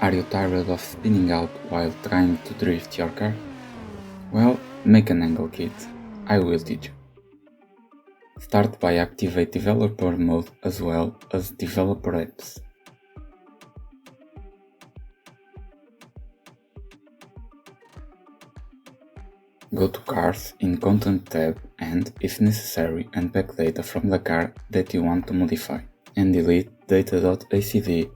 Are you tired of spinning out while trying to drift your car? Well, make an angle kit. I will teach you. Start by activate developer mode as well as developer apps. Go to Cars in Content tab and, if necessary, unpack data from the car that you want to modify, and delete data.acd.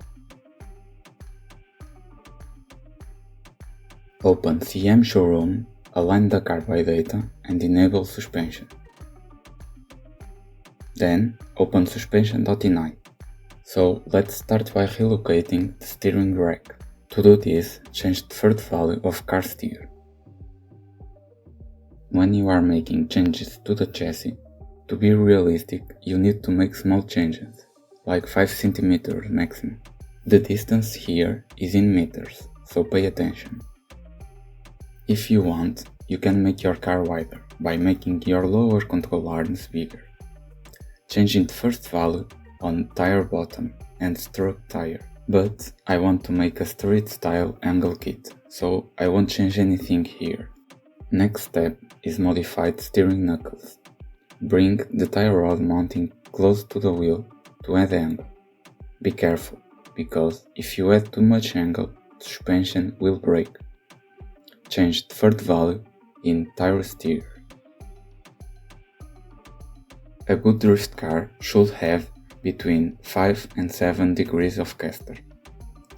Open CM Showroom, align the car by data, and enable suspension. Then open suspension.ini. So let's start by relocating the steering rack. To do this, change the third value of car steer. When you are making changes to the chassis, to be realistic, you need to make small changes, like 5 cm maximum. The distance here is in meters, so pay attention. If you want, you can make your car wider by making your lower control arms bigger. Changing the first value on tire bottom and stroke tire, but I want to make a street style angle kit, so I won't change anything here. Next step is modified steering knuckles. Bring the tie rod mounting close to the wheel to add angle. Be careful, because if you add too much angle, the suspension will break. Change the third value in tire steer. A good drift car should have between 5 and 7 degrees of caster.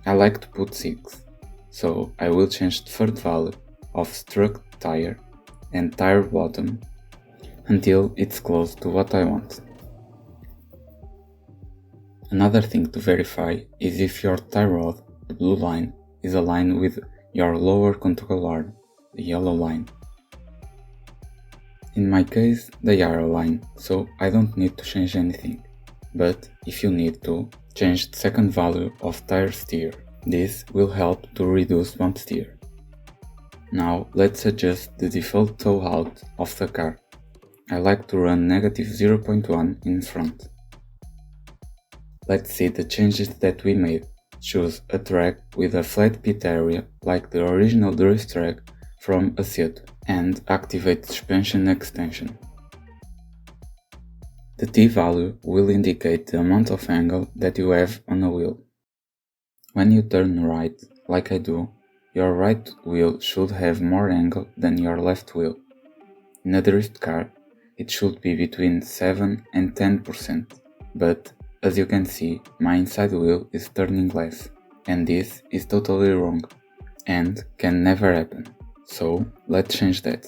I like to put 6, so I will change the third value of struck tire and tire bottom until it's close to what I want. Another thing to verify is if your tie rod, the blue line, is aligned with your lower control arm, the yellow line. In my case, they are aligned, so I don't need to change anything. But if you need to, change the second value of tire steer. This will help to reduce bump steer. Now let's adjust the default tow out of the car. I like to run -0.1 in front. Let's see the changes that we made. Choose a track with a flat pit area like the original drift track from Assetto and activate suspension extension. The T value will indicate the amount of angle that you have on a wheel. When you turn right, like I do, your right wheel should have more angle than your left wheel. In a drift car, it should be between 7 and 10%, but as you can see, my inside wheel is turning less, and this is totally wrong, and can never happen, so let's change that.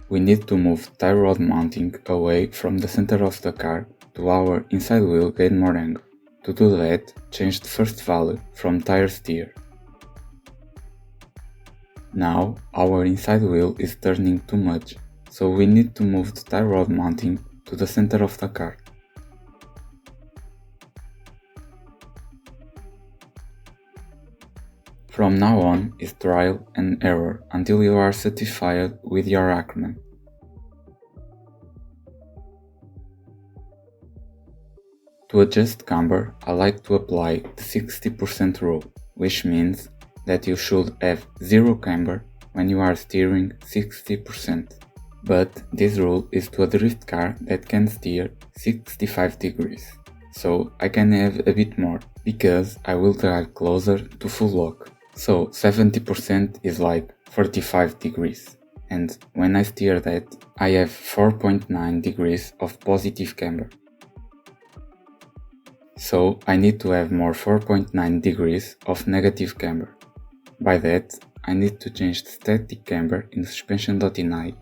We need to move tie rod mounting away from the center of the car to our inside wheel gain more angle. To do that, change the first value from tire steer. Now our inside wheel is turning too much, so we need to move the tie rod mounting to the center of the car. From now on is trial and error until you are satisfied with your ackerman. To adjust camber, I like to apply the 60% rule, which means that you should have 0 camber when you are steering 60%. But this rule is to a drift car that can steer 65 degrees, so I can have a bit more, because I will drive closer to full lock. So 70% is like 45 degrees, and when I steer that, I have 4.9 degrees of positive camber. So I need to have more 4.9 degrees of negative camber. By that, I need to change the static camber in suspension.ini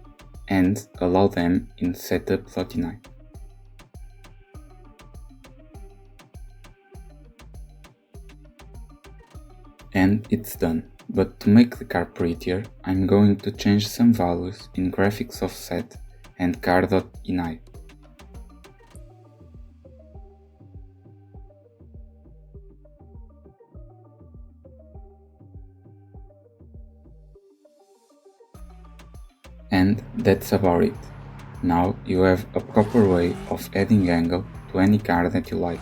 and allow them in setup.ini. And it's done, but to make the car prettier, I'm going to change some values in graphics offset and car.ini. And that's about it. Now you have a proper way of adding angle to any car that you like.